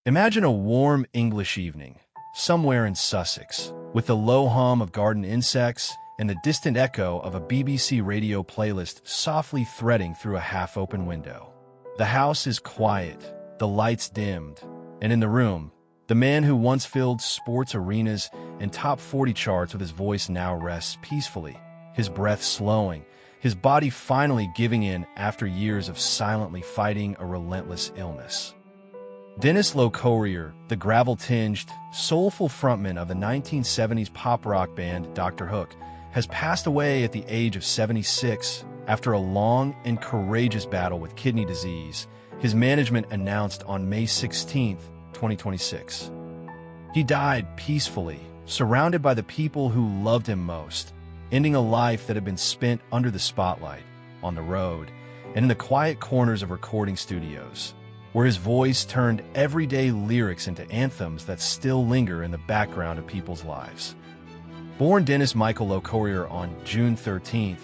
Imagine a warm English evening, somewhere in Sussex, with the low hum of garden insects and the distant echo of a BBC radio playlist softly threading through a half-open window. The house is quiet, the lights dimmed, and in the room, the man who once filled sports arenas and top 40 charts with his voice now rests peacefully, his breath slowing, his body finally giving in after years of silently fighting a relentless illness. Dennis Locorriere, the gravel-tinged, soulful frontman of the 1970s pop-rock band Dr. Hook, has passed away at the age of 76 after a long and courageous battle with kidney disease, his management announced on May 16, 2026. He died peacefully, surrounded by the people who loved him most, ending a life that had been spent under the spotlight, on the road, and in the quiet corners of recording studios, where his voice turned everyday lyrics into anthems that still linger in the background of people's lives. Born Dennis Michael Locorriere on June 13,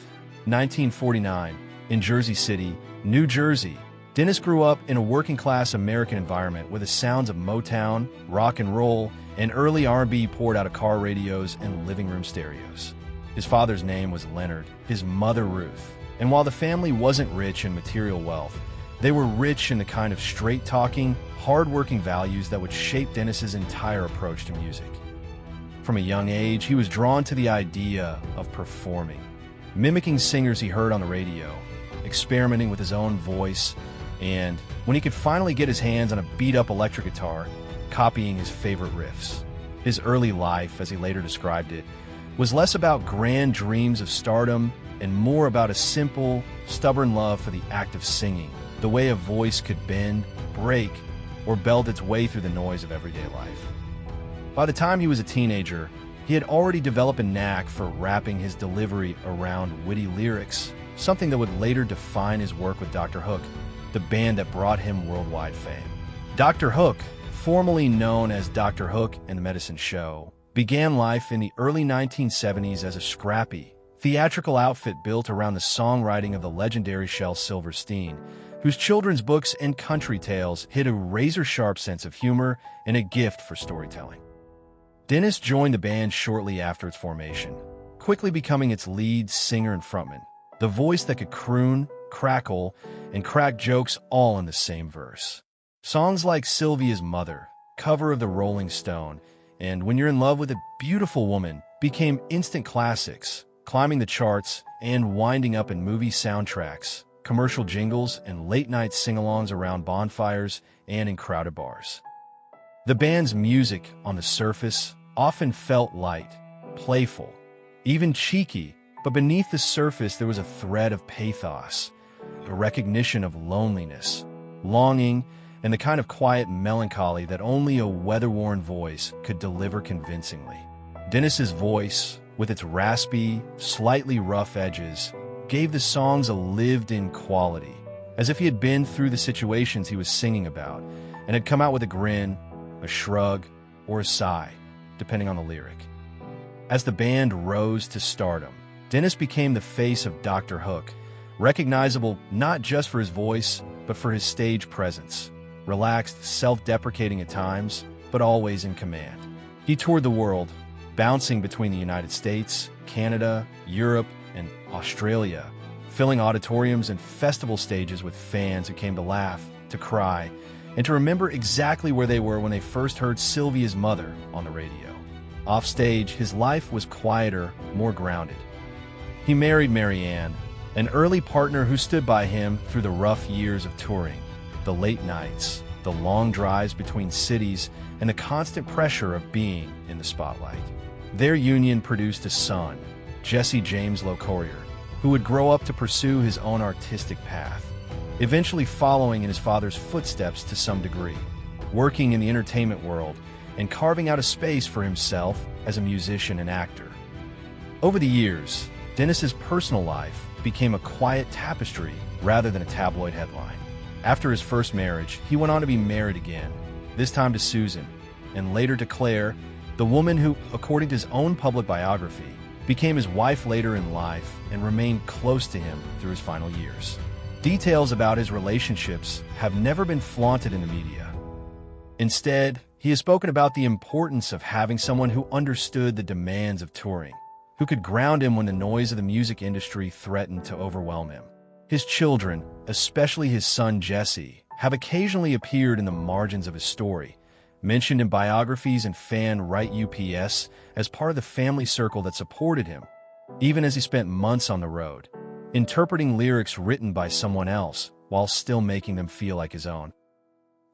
1949, in Jersey City, New Jersey, Dennis grew up in a working-class American environment where the sounds of Motown, rock and roll, and early R&B poured out of car radios and living room stereos. His father's name was Leonard, his mother Ruth, and while the family wasn't rich in material wealth, they were rich in the kind of straight-talking, hard-working values that would shape Dennis's entire approach to music. From a young age, he was drawn to the idea of performing, mimicking singers he heard on the radio, experimenting with his own voice, and, when he could finally get his hands on a beat-up electric guitar, copying his favorite riffs. His early life, as he later described it, was less about grand dreams of stardom and more about a simple, stubborn love for the act of singing, the way a voice could bend, break, or belt its way through the noise of everyday life. By the time he was a teenager, he had already developed a knack for wrapping his delivery around witty lyrics, something that would later define his work with Dr. Hook, the band that brought him worldwide fame. Dr. Hook, formerly known as Dr. Hook and the Medicine Show, began life in the early 1970s as a scrappy, theatrical outfit built around the songwriting of the legendary Shel Silverstein, whose children's books and country tales hid a razor-sharp sense of humor and a gift for storytelling. Dennis joined the band shortly after its formation, quickly becoming its lead singer and frontman, the voice that could croon, crackle, and crack jokes all in the same verse. Songs like Sylvia's Mother, cover of the Rolling Stone, and When You're in Love with a Beautiful Woman became instant classics, climbing the charts and winding up in movie soundtracks, commercial jingles, and late-night sing-alongs around bonfires and in crowded bars. The band's music, on the surface, often felt light, playful, even cheeky, but beneath the surface there was a thread of pathos, a recognition of loneliness, longing, and the kind of quiet melancholy that only a weather-worn voice could deliver convincingly. Dennis's voice, with its raspy, slightly rough edges, gave the songs a lived-in quality, as if he had been through the situations he was singing about, and had come out with a grin, a shrug, or a sigh, depending on the lyric. As the band rose to stardom, Dennis became the face of Dr. Hook, recognizable not just for his voice, but for his stage presence, relaxed, self-deprecating at times, but always in command. He toured the world, bouncing between the United States, Canada, Europe, and Australia, filling auditoriums and festival stages with fans who came to laugh, to cry, and to remember exactly where they were when they first heard Sylvia's Mother on the radio. Offstage, his life was quieter, more grounded. He married Marianne, an early partner who stood by him through the rough years of touring, the late nights, the long drives between cities, and the constant pressure of being in the spotlight. Their union produced a son, Jesse James Locorriere, who would grow up to pursue his own artistic path, eventually following in his father's footsteps to some degree, working in the entertainment world and carving out a space for himself as a musician and actor. Over the years, Dennis's personal life became a quiet tapestry rather than a tabloid headline. After his first marriage, he went on to be married again, this time to Susan, and later to Claire, the woman who, according to his own public biography, became his wife later in life and remained close to him through his final years. Details about his relationships have never been flaunted in the media. Instead, he has spoken about the importance of having someone who understood the demands of touring, who could ground him when the noise of the music industry threatened to overwhelm him. His children, especially his son Jesse, have occasionally appeared in the margins of his story, mentioned in biographies and fan-write UPS as part of the family circle that supported him, even as he spent months on the road, interpreting lyrics written by someone else while still making them feel like his own.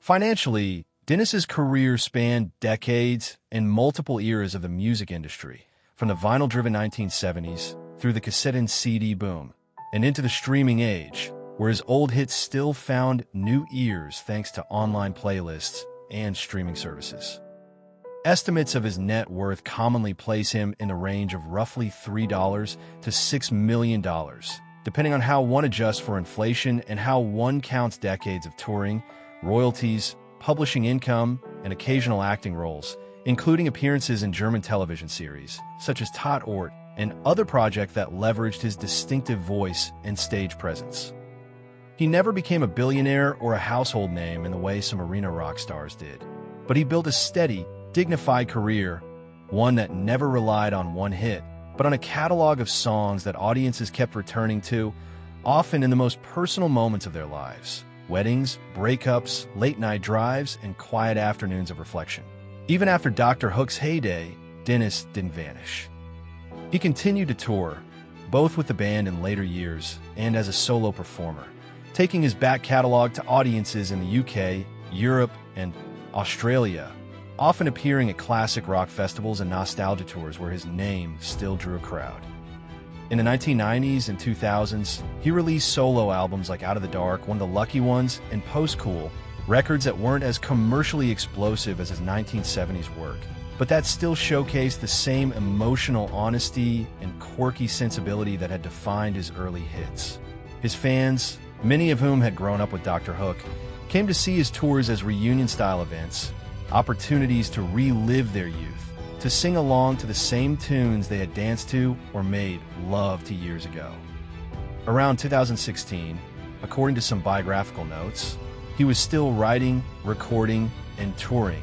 Financially, Dennis's career spanned decades and multiple eras of the music industry, from the vinyl-driven 1970s through the cassette and CD boom, and into the streaming age, where his old hits still found new ears thanks to online playlists and streaming services. Estimates of his net worth commonly place him in the range of roughly $3 to $6 million, depending on how one adjusts for inflation and how one counts decades of touring, royalties, publishing income, and occasional acting roles, including appearances in German television series, such as Tatort, and other projects that leveraged his distinctive voice and stage presence. He never became a billionaire or a household name in the way some arena rock stars did, but he built a steady, dignified career, one that never relied on one hit, but on a catalog of songs that audiences kept returning to, often in the most personal moments of their lives: weddings, breakups, late-night drives, and quiet afternoons of reflection. Even after Dr. Hook's heyday, Dennis didn't vanish. He continued to tour, both with the band in later years and as a solo performer, taking his back catalog to audiences in the UK, Europe, and Australia, often appearing at classic rock festivals and nostalgia tours where his name still drew a crowd. In the 1990s and 2000s, he released solo albums like Out of the Dark, One of the Lucky Ones, and Post Cool, records that weren't as commercially explosive as his 1970s work, but that still showcased the same emotional honesty and quirky sensibility that had defined his early hits. His fans, many of whom had grown up with Dr. Hook, came to see his tours as reunion-style events, opportunities to relive their youth, to sing along to the same tunes they had danced to or made love to years ago. Around 2016, according to some biographical notes, he was still writing, recording, and touring,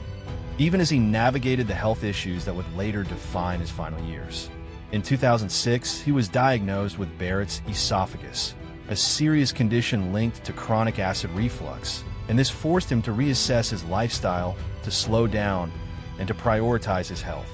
even as he navigated the health issues that would later define his final years. In 2006, he was diagnosed with Barrett's esophagus, a serious condition linked to chronic acid reflux, and this forced him to reassess his lifestyle, to slow down, and to prioritize his health.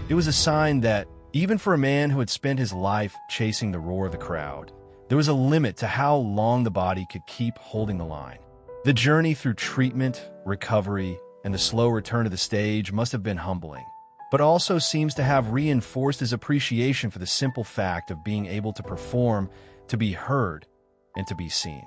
It was a sign that, even for a man who had spent his life chasing the roar of the crowd, there was a limit to how long the body could keep holding the line. The journey through treatment, recovery, and the slow return to the stage must have been humbling, but also seems to have reinforced his appreciation for the simple fact of being able to perform, to be heard, and to be seen.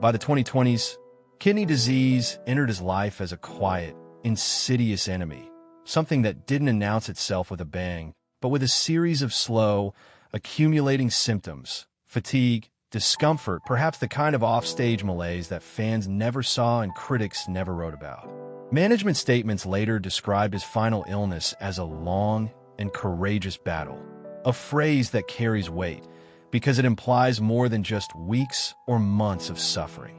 By the 2020s, kidney disease entered his life as a quiet, insidious enemy, something that didn't announce itself with a bang, but with a series of slow, accumulating symptoms: fatigue, discomfort, perhaps the kind of offstage malaise that fans never saw and critics never wrote about. Management statements later described his final illness as a long and courageous battle, a phrase that carries weight because it implies more than just weeks or months of suffering.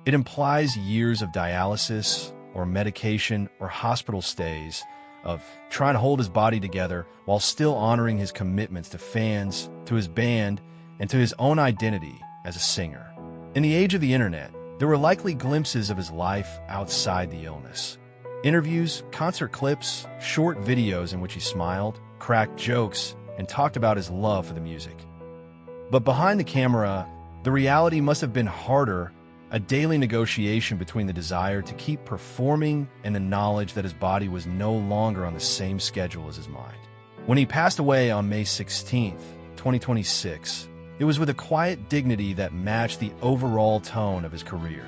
It implies years of dialysis, or medication, or hospital stays, of trying to hold his body together while still honoring his commitments to fans, to his band, and to his own identity as a singer. In the age of the internet, there were likely glimpses of his life outside the illness. Interviews, concert clips, short videos in which he smiled, cracked jokes, and talked about his love for the music. But behind the camera, the reality must have been harder, a daily negotiation between the desire to keep performing and the knowledge that his body was no longer on the same schedule as his mind. When he passed away on May 16, 2026, it was with a quiet dignity that matched the overall tone of his career.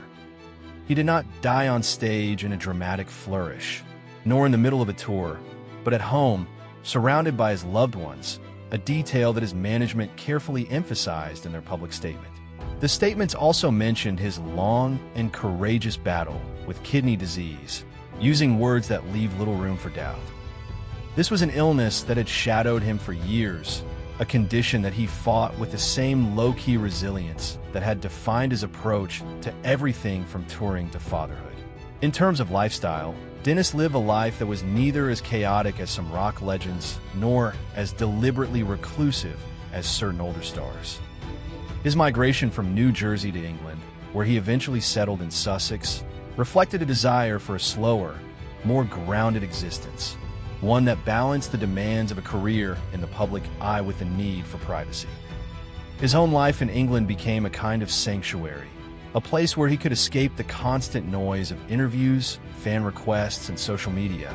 He did not die on stage in a dramatic flourish, nor in the middle of a tour, but at home, surrounded by his loved ones, a detail that his management carefully emphasized in their public statement. The statements also mentioned his long and courageous battle with kidney disease, using words that leave little room for doubt. This was an illness that had shadowed him for years, a condition that he fought with the same low-key resilience that had defined his approach to everything from touring to fatherhood. In terms of lifestyle, Dennis lived a life that was neither as chaotic as some rock legends, nor as deliberately reclusive as certain older stars. His migration from New Jersey to England, where he eventually settled in Sussex, reflected a desire for a slower, more grounded existence, one that balanced the demands of a career in the public eye with the need for privacy. His home life in England became a kind of sanctuary, a place where he could escape the constant noise of interviews, fan requests, and social media,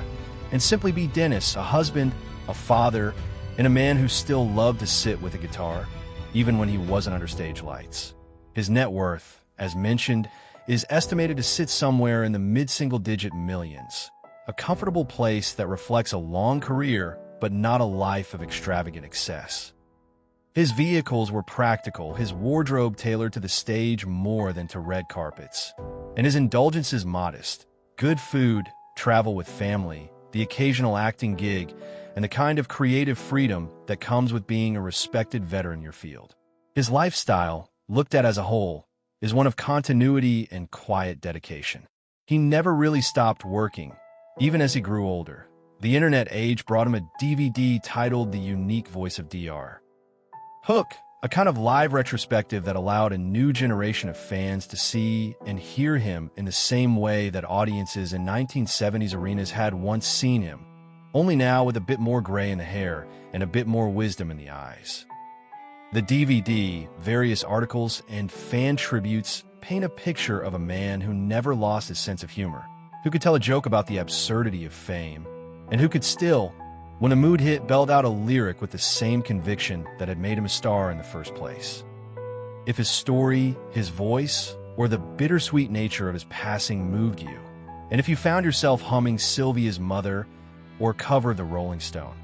and simply be Dennis, a husband, a father, and a man who still loved to sit with a guitar, even when he wasn't under stage lights. His net worth, as mentioned, is estimated to sit somewhere in the mid-single-digit millions, a comfortable place that reflects a long career but not a life of extravagant excess. His vehicles were practical, his wardrobe tailored to the stage more than to red carpets, and his indulgences modest. Good food, travel with family, the occasional acting gig, and the kind of creative freedom that comes with being a respected veteran in your field. His lifestyle, looked at as a whole, is one of continuity and quiet dedication. He never really stopped working, even as he grew older. The internet age brought him a DVD titled The Unique Voice of Dr. Hook, a kind of live retrospective that allowed a new generation of fans to see and hear him in the same way that audiences in 1970s arenas had once seen him, only now with a bit more gray in the hair and a bit more wisdom in the eyes. The DVD, various articles, and fan tributes paint a picture of a man who never lost his sense of humor, who could tell a joke about the absurdity of fame, and who could still, when a mood hit, belt out a lyric with the same conviction that had made him a star in the first place. If his story, his voice, or the bittersweet nature of his passing moved you, and if you found yourself humming Sylvia's Mother or Cover the Rolling Stone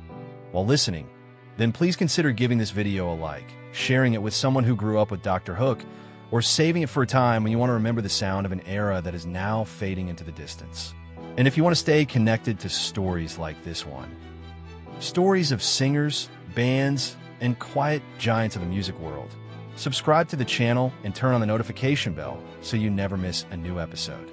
while listening, then please consider giving this video a like, sharing it with someone who grew up with Dr. Hook, or saving it for a time when you want to remember the sound of an era that is now fading into the distance. And if you want to stay connected to stories like this one, stories of singers, bands, and quiet giants of the music world, subscribe to the channel and turn on the notification bell so you never miss a new episode.